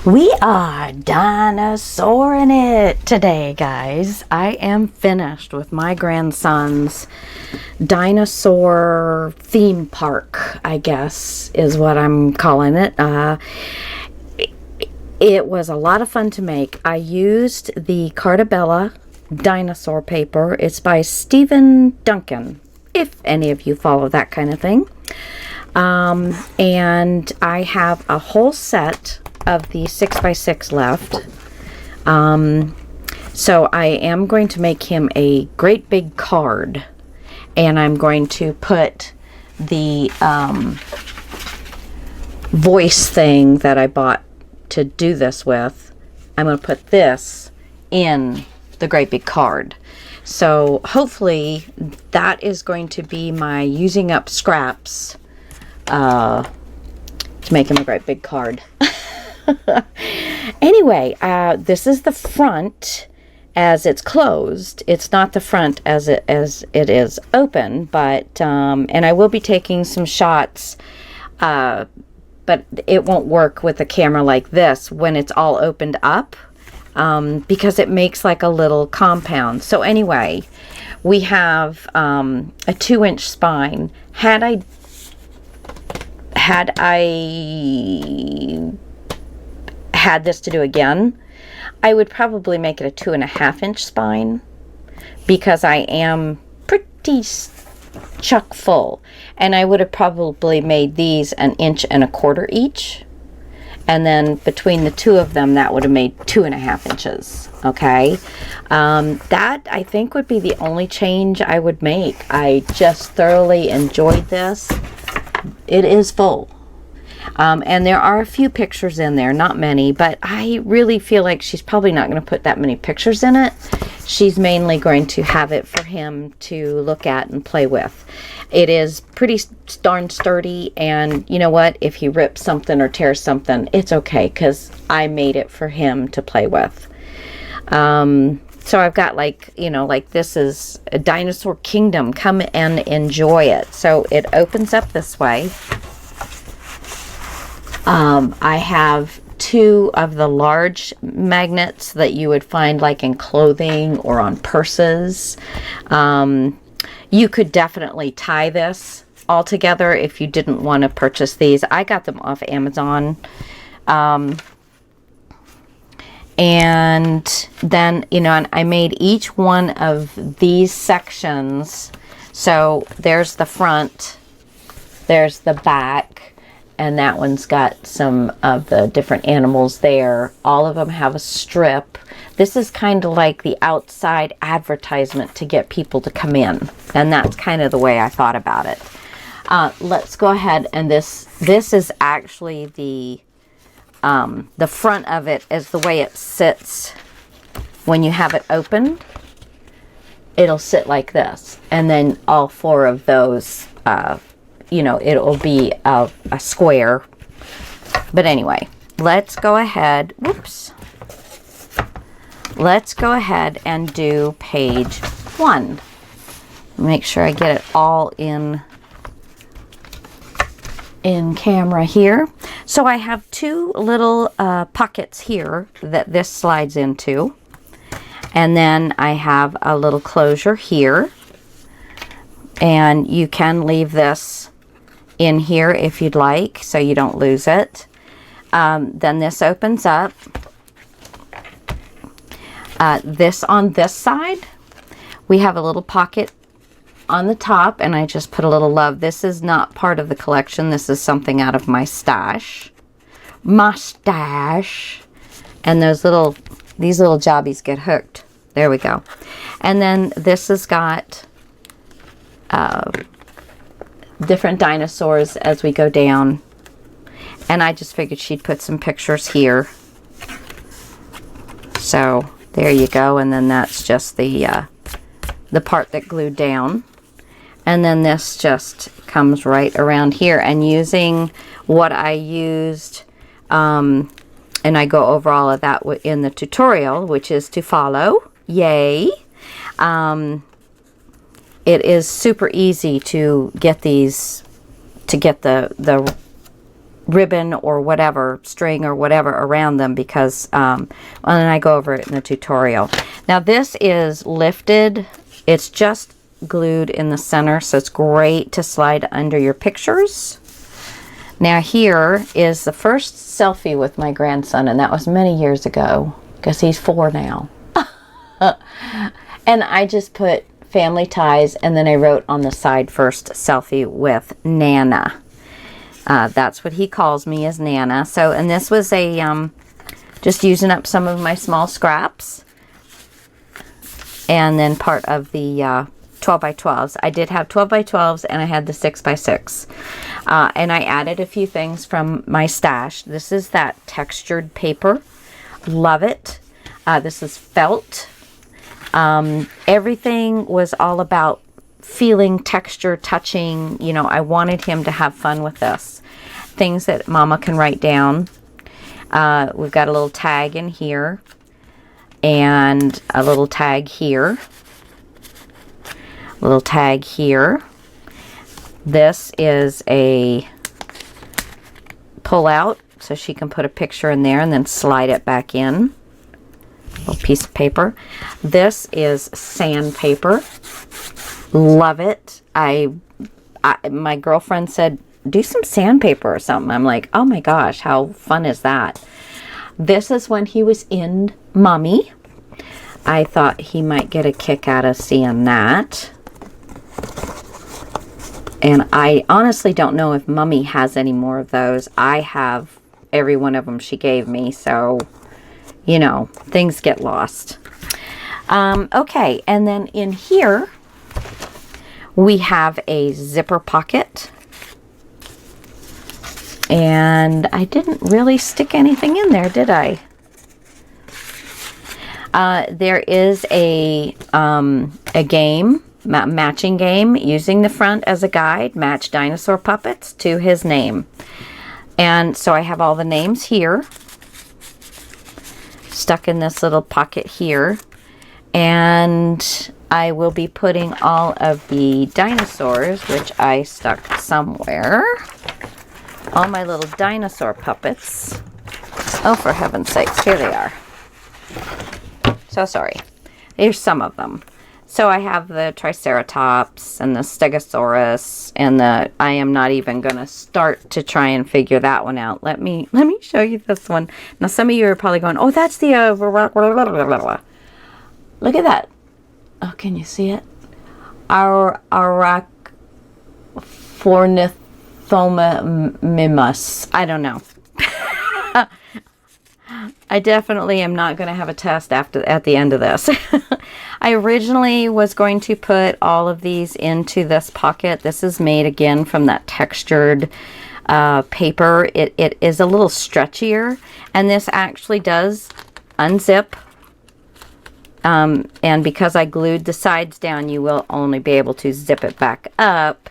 We are dinosauring it today, guys. I am finished with my grandson's dinosaur theme park, I guess, is what I'm calling it. It was a lot of fun to make. I used the Cartabella dinosaur paper. It's by Stephen Duncan, if any of you follow that kind of thing. And I have a whole set of the 6x6 left. So I am going to make him a great big card, and I'm going to put the voice thing that I bought to do this with. I'm going to put this in the great big card. So hopefully that is going to be my using up scraps to make him a great big card. Anyway, this is the front as it's closed. It's not the front as it is open, but and I will be taking some shots, but it won't work with a camera like this when it's all opened up, because it makes like a little compound. So anyway, we have a 2-inch spine. Had I had this to do again, I would probably make it a 2.5-inch spine, because I am pretty chock full, and I would have probably made these 1.25 inches each, and then between the two of them that would have made 2.5 inches. Okay, that I think would be the only change I would make. I just thoroughly enjoyed this. It is full. And there are a few pictures in there, not many, but I really feel like she's probably not going to put that many pictures in it. She's mainly going to have it for him to look at and play with. It is pretty darn sturdy, and you know what? If he rips something or tears something, it's okay, because I made it for him to play with. So I've got like this is a Dinosaur Kingdom. Come and enjoy it. So it opens up this way. I have 2 of the large magnets that you would find like in clothing or on purses. You could definitely tie this all together if you didn't want to purchase these. I got them off Amazon. And then, and I made each one of these sections. So there's the front, there's the back, and that one's got some of the different animals there. All of them have a strip. This is kind of like the outside advertisement to get people to come in. And that's kind of the way I thought about it. Let's go ahead, and this is actually the front of it is the way it sits when you have it open. It'll sit like this, and then all 4 of those, it'll be a square. But anyway, let's go ahead. Whoops. Let's go ahead and do page 1. Make sure I get it all in camera here. So I have 2 little pockets here that this slides into, and then I have a little closure here, and you can leave this in here if you'd like, so you don't lose it. Then this opens up. This on this side, we have a little pocket on the top, and I just put a little love. This is not part of the collection. This is something out of my stash. My stash. And these little jobbies get hooked. There we go. And then this has got different dinosaurs as we go down. And I just figured she'd put some pictures here. So there you go. And then that's just the part that glued down. And then this just comes right around here. And using what I used, and I go over all of that in the tutorial, which is to follow. Yay! It is super easy to get these, to get the ribbon or whatever, string or whatever around them, because and I go over it in the tutorial. Now this is lifted. It's just glued in the center, so it's great to slide under your pictures. Now here is the first selfie with my grandson, and that was many years ago because he's 4 now. And I just put family ties, and then I wrote on the side, first selfie with Nana. That's what he calls me, as Nana. So, and this was a just using up some of my small scraps, and then part of the 12 by 12s. I did have 12 by 12s, and I had the 6 by 6. And I added a few things from my stash. This is that textured paper. Love it. This is felt. Everything was all about feeling, texture, touching. You know, I wanted him to have fun with this. Things that Mama can write down. We've got a little tag in here, and a little tag here. Little tag here. This is a pull out, so she can put a picture in there and then slide it back in. A little piece of paper. This is sandpaper. Love it. My girlfriend said, do some sandpaper or something. I'm like, oh my gosh, how fun is that? This is when he was in Mommy. I thought he might get a kick out of seeing that. And I honestly don't know if Mommy has any more of those. I have every one of them she gave me, so, you know, things get lost. Okay, and then in here, we have a zipper pocket. And I didn't really stick anything in there, did I? There is a game, matching game, using the front as a guide. Match dinosaur puppets to his name. And so I have all the names here, stuck in this little pocket here. And I will be putting all of the dinosaurs, which I stuck somewhere. All my little dinosaur puppets. Oh, for heaven's sakes, here they are. So sorry. Here's some of them. So I have the Triceratops and the Stegosaurus and the, I am not even going to start to try and figure that one out. Let me show you this one. Now some of you are probably going, oh, that's the look at that. Oh, can you see it? Arachornithomimus. I don't know. I definitely am not going to have a test at the end of this. I originally was going to put all of these into this pocket. This is made again from that textured paper. It is a little stretchier, and this actually does unzip. And because I glued the sides down, you will only be able to zip it back up.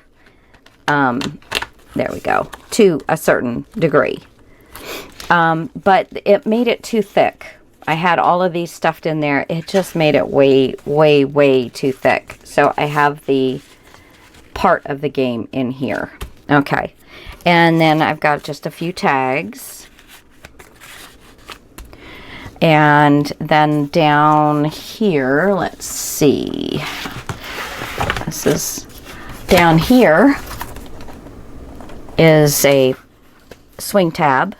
There we go, to a certain degree. But it made it too thick. I had all of these stuffed in there. It just made it way, way, way too thick. So I have the part of the game in here. Okay. And then I've got just a few tags. And then down here, let's see. This is down here is a swing tab.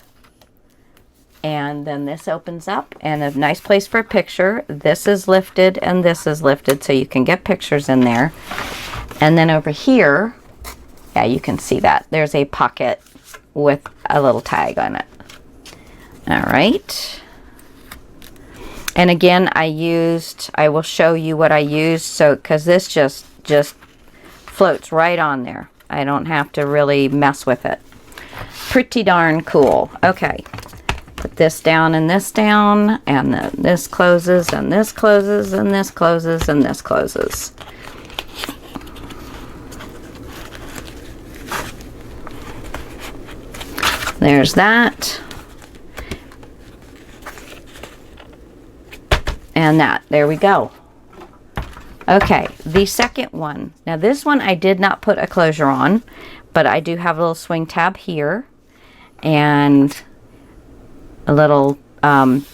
And then this opens up, and a nice place for a picture. This is lifted and this is lifted, so you can get pictures in there. And then over here, yeah, you can see that. There's a pocket with a little tag on it. All right. And again, I will show you what I used, so because this just floats right on there. I don't have to really mess with it. Pretty darn cool. Okay. Put this down, and then this closes, and this closes, and this closes, and this closes. There's that. And that. There we go. Okay, the second one. Now this one I did not put a closure on, but I do have a little swing tab here. and a little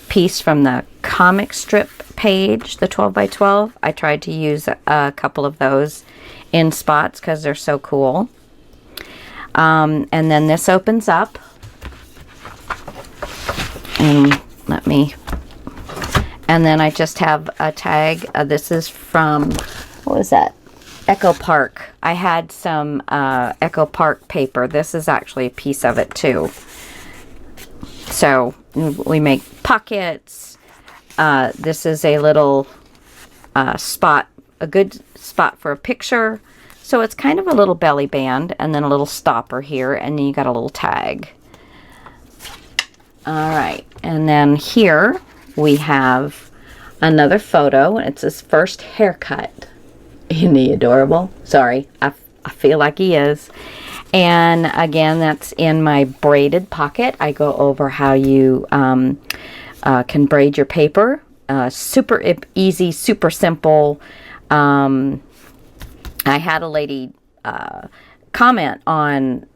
piece from the comic strip page, the 12 by 12. I tried to use a couple of those in spots because they're so cool. And then this opens up. And then I just have a tag. This is from, what was that? Echo Park. I had some Echo Park paper. This is actually a piece of it too. So we make pockets. This is a little spot, a good spot for a picture. So it's kind of a little belly band and then a little stopper here, and then you got a little tag. All right, and then here we have another photo. It's his first haircut. Isn't he adorable? Sorry, I feel like he is. And again, that's in my braided pocket. I go over how you can braid your paper. Super easy, super simple. I had a lady comment on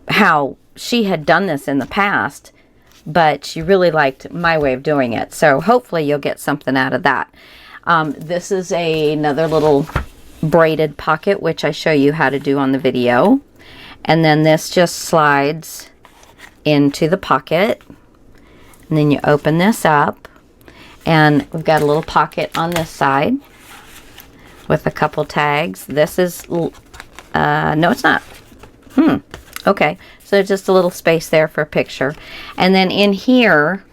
how she had done this in the past, but she really liked my way of doing it. So hopefully you'll get something out of that. This is another little braided pocket, which I show you how to do on the video. And then this just slides into the pocket. And then you open this up. And we've got a little pocket on this side with a couple tags. This is, no it's not. Okay, so just a little space there for a picture. And then in here,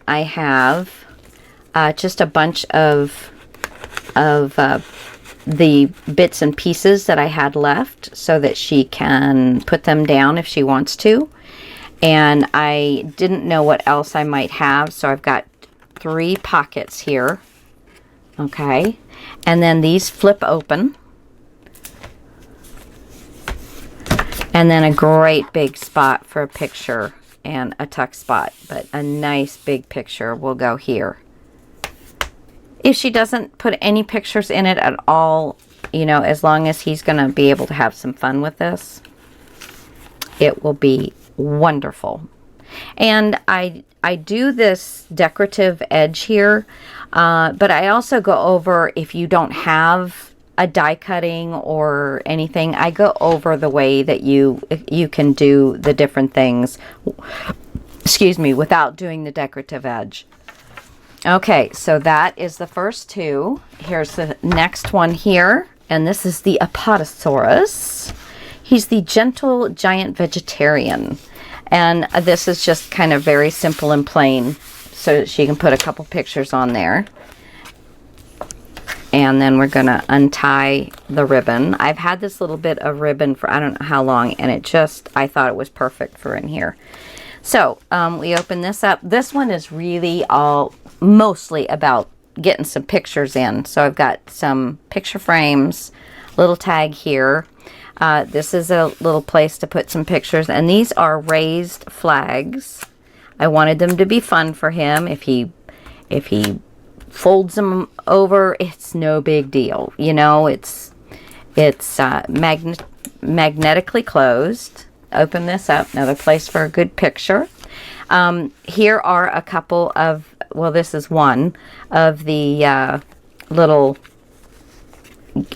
I have just a bunch of the bits and pieces that I had left so that she can put them down if she wants to. And I didn't know what else I might have, so I've got 3 pockets here. Okay, and then these flip open. And then a great big spot for a picture and a tuck spot, but a nice big picture will go here. If she doesn't put any pictures in it at all, you know, as long as he's going to be able to have some fun with this, it will be wonderful. And I do this decorative edge here, but I also go over, if you don't have a die cutting or anything, I go over the way that you can do the different things, excuse me, without doing the decorative edge. Okay, so that is the first 2. Here's the next one here, and this is the Apatosaurus. He's the gentle giant vegetarian, and this is just kind of very simple and plain, so that she can put a couple pictures on there. And then we're going to untie the ribbon. I've had this little bit of ribbon for I don't know how long, and I thought it was perfect for in here. So we open this up. This one is really mostly about getting some pictures in. So I've got some picture frames, little tag here. This is a little place to put some pictures, and these are raised flags. I wanted them to be fun for him. If he folds them over, it's no big deal. You know, it's magnetically closed. Open this up, another place for a good picture. Here are a couple of, well, this is one of the little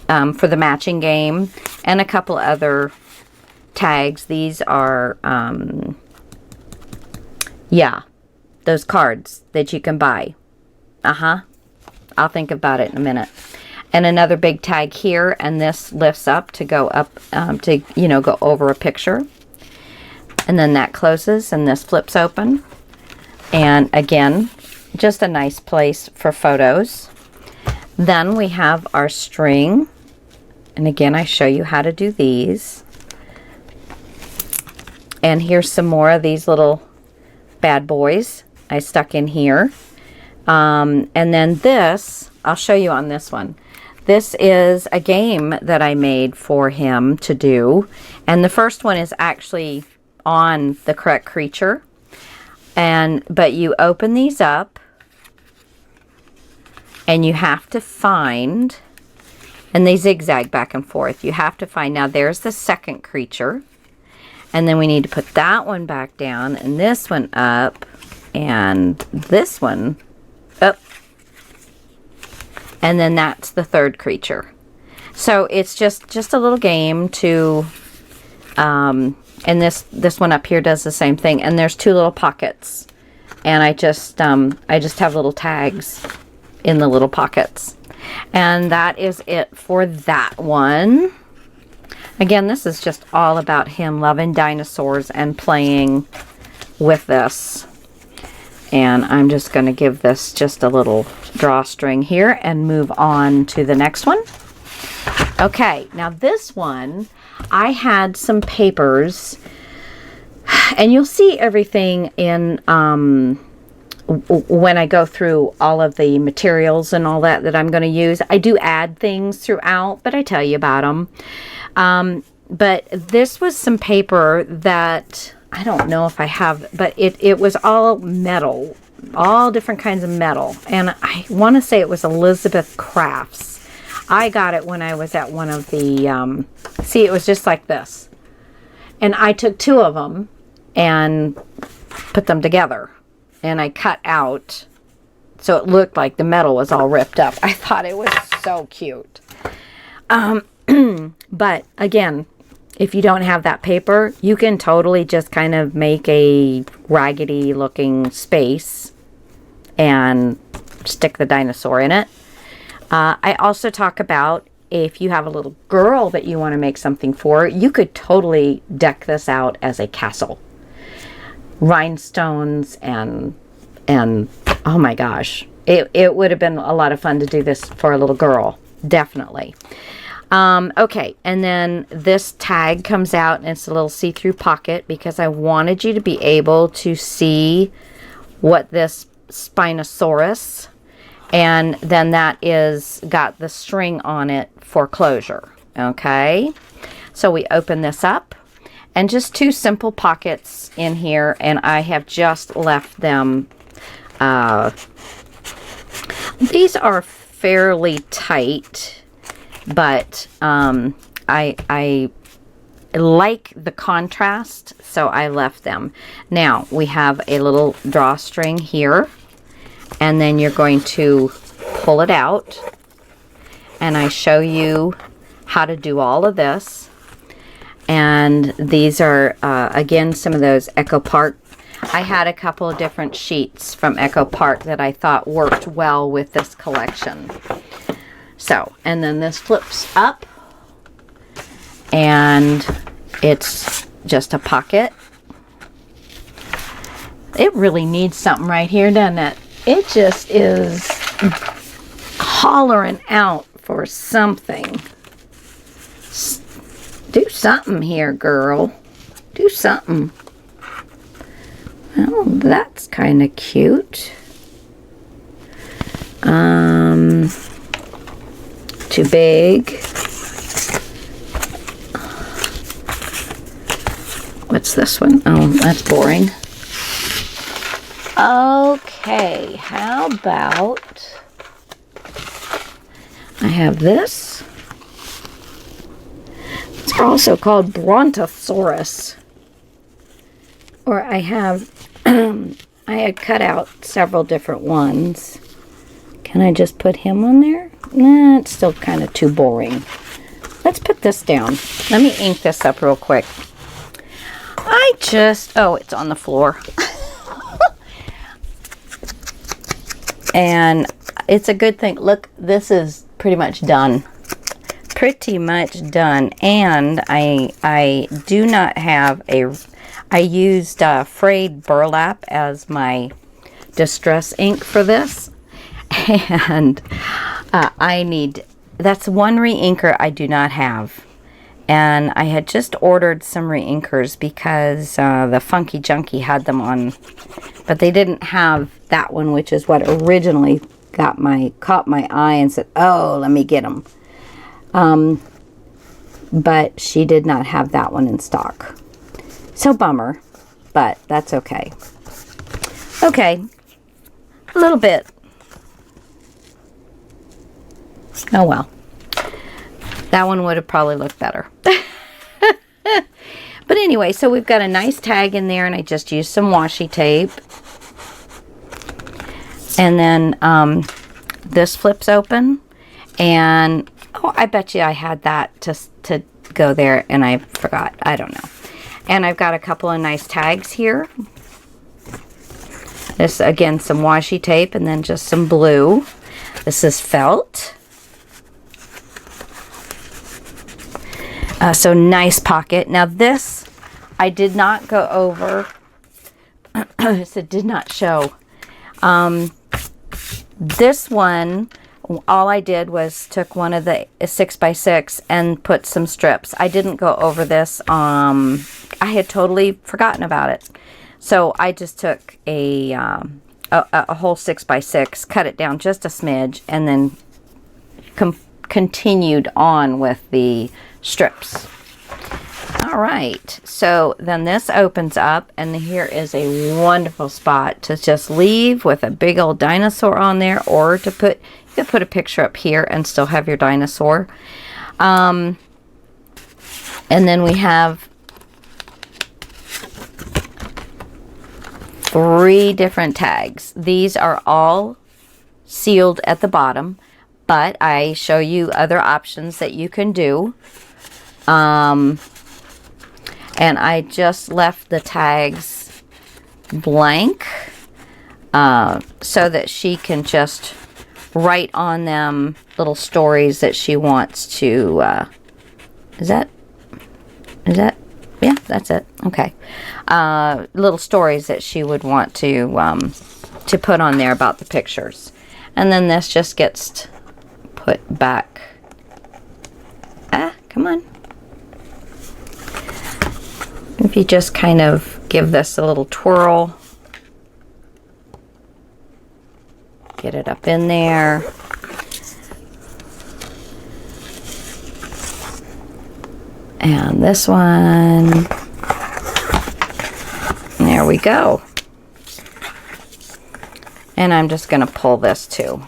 for the matching game, and a couple other tags. These are yeah, those cards that you can buy. I'll think about it in a minute. And another big tag here, and this lifts up to go up to, you know, go over a picture. And then that closes, and this flips open. And again, just a nice place for photos. Then we have our string. And again, I show you how to do these. And here's some more of these little bad boys I stuck in here. And then this, I'll show you on this one. This is a game that I made for him to do. And the first one is actually on the correct creature. But you open these up, and you have to find, and they zigzag back and forth. You have to find, now there's the second creature. And then we need to put that one back down, and this one up, and this one up. And then that's the third creature. So it's just a little game to, and this one up here does the same thing. And there's 2 little pockets. And I just have little tags in the little pockets. And that is it for that one. Again, this is just all about him loving dinosaurs and playing with this. And I'm just going to give this just a little drawstring here and move on to the next one. Okay, now this one, I had some papers, and you'll see everything in when I go through all of the materials and all that I'm going to use. I do add things throughout, but I tell you about them. But this was some paper that I don't know if I have, but it was all metal, all different kinds of metal. And I want to say it was Elizabeth Crafts. I got it when I was at one of the, see, it was just like this. And I took 2 of them and put them together. And I cut out, so it looked like the metal was all ripped up. I thought it was so cute. But again, if you don't have that paper, you can totally just kind of make a raggedy looking space and stick the dinosaur in it. I also talk about if you have a little girl that you want to make something for, you could totally deck this out as a castle. Rhinestones and oh my gosh, it would have been a lot of fun to do this for a little girl, definitely. Okay, and then this tag comes out, and it's a little see-through pocket because I wanted you to be able to see what this Spinosaurus, and then that is got the string on it for closure. Okay, so we open this up, and just 2 simple pockets in here, and I have just left them. These are fairly tight, but I like the contrast, so I left them. Now we have a little drawstring here, and then you're going to pull it out, and I show you how to do all of this. And these are again some of those Echo Park. I had a couple of different sheets from Echo Park that I thought worked well with this collection. So, and then this flips up, and it's just a pocket. It really needs something right here, doesn't it? It just is hollering out for something. Do something here, girl. Do something. Well, that's kind of cute. Too big. What's this one? Oh, that's boring. Okay, how about I have this. It's also called Brontosaurus. Or I have, I had cut out several different ones. Can I just put him on there? Nah, it's still kind of too boring. Let's put this down. Let me ink this up real quick. Oh, it's on the floor. And it's a good thing. Look, this is pretty much done. Pretty much done. And I do not have I used frayed burlap as my distress ink for this. And that's one re-inker I do not have. And I had just ordered some re-inkers because the Funky Junkie had them on, but they didn't have that one, which is what originally caught my eye and said, oh, let me get them. But she did not have that one in stock. So bummer, but that's okay. Okay, a little bit. Oh well. That one would have probably looked better. But anyway, so we've got a nice tag in there, and I just used some washi tape. And then this flips open, and oh, I bet you I had that to go there and I forgot. I don't know. And I've got a couple of nice tags here. This, again, some washi tape and then just some blue. This is felt. So nice pocket. Now this, I did not go over. It did not show. This one, all I did was took one of the 6x6 and put some strips. I didn't go over this. I had totally forgotten about it. So I just took a whole 6x6, cut it down just a smidge, and then continued on with the strips. All right, so then this opens up, and here is a wonderful spot to just leave with a big old dinosaur on there, or to put, you could put a picture up here and still have your dinosaur. And then we have 3 different tags. These are all sealed at the bottom, but I show you other options that you can do. And I just left the tags blank so that she can just write on them little stories that she wants to, is that, yeah, that's it. Okay. Little stories that she would want to put on there about the pictures. And then this just gets put back. Come on. If you just kind of give this a little twirl. Get it up in there. And this one. There we go. And I'm just going to pull this too.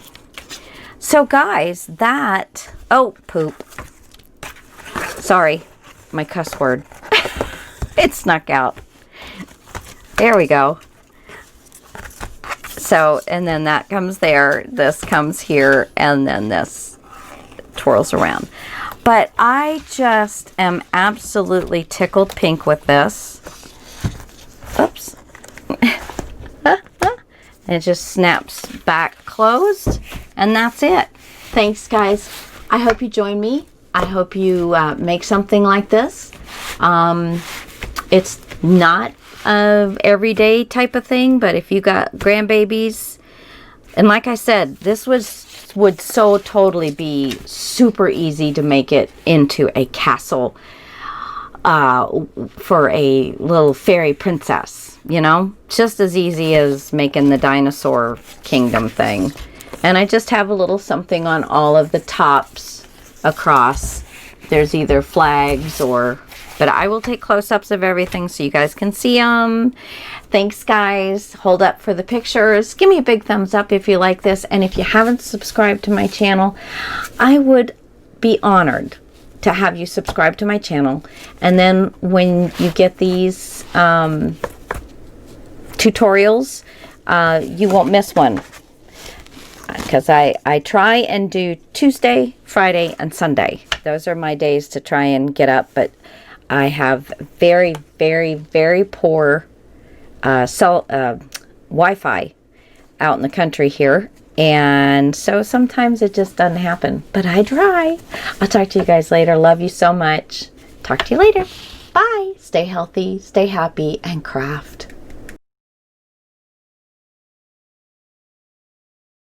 So guys, that... Oh, poop. Sorry, my cuss word. It snuck out. There we go. So, and then that comes there. This comes here. And then this twirls around. But I just am absolutely tickled pink with this. Oops. And it just snaps back closed. And that's it. Thanks, guys. I hope you join me. I hope you make something like this. It's not an everyday type of thing, but if you got grandbabies, and like I said, this would so totally be super easy to make it into a castle for a little fairy princess, you know? Just as easy as making the Dinosaur Kingdom thing. And I just have a little something on all of the tops across. There's either flags or... But I will take close-ups of everything so you guys can see them. Thanks, guys. Hold up for the pictures. Give me a big thumbs up if you like this. And if you haven't subscribed to my channel, I would be honored to have you subscribe to my channel. And then when you get these tutorials, you won't miss one. Because I try and do Tuesday, Friday, and Sunday. Those are my days to try and get up, but I have very, very, very poor Wi-Fi out in the country here. And so sometimes it just doesn't happen. But I try. I'll talk to you guys later. Love you so much. Talk to you later. Bye. Stay healthy, stay happy, and craft.